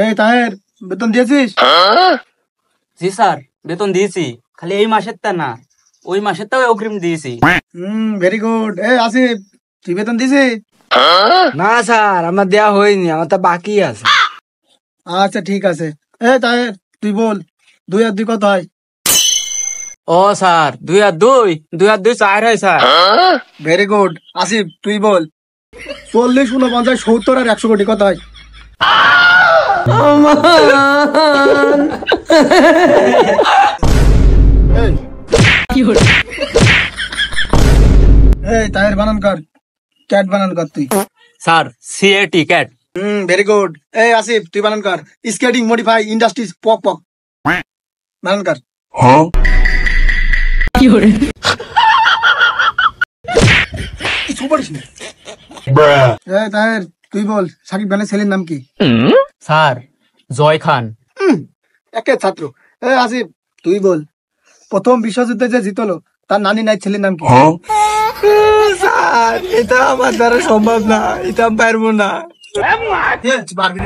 এই তাহের বেতন দিয়েছিস? জি স্যার, বেতন দিয়েছি। খালি এই মাসের তা না, ওই মাসের তাও অগ্রিম দিয়েছি। Very good. আসিফ, তুই বেতন দিয়েছিস? না স্যার, আমার দেয়া হয়নি, আমার তো বাকি আছে। আচ্ছা ঠিক আছে। তাহের তুই বল, 2 আর 2 কত হয়? ও স্যার, 2 আর 2, 2 আর 2 4 হয় স্যার। Very good. আসিফ তুই বল, 40, 49, 70 আর 100 কোটি কত হয়? তাহের বানান কর, ক্যাট বানান কর তুই। Sir, CAT cat. Very good. Asif তুই বানান কর, স্কেটিং মডিফাই ইন্ডাস্ট্রিজ পক পক। বানান কর। কিছু বলিস না। তাহের তুই বল, সাকিব খানের ছেলের নাম কি? স্যার, জয় খান। একে ছাত্র। আসিফ তুই বল, প্রথম বিশ্বযুদ্ধে যে জিতলো তার নানি নাই ছেলের নাম কি? স্যার, এটা আমার দ্বারা সম্ভব না, এটা আমি পারবো না। পারবি না।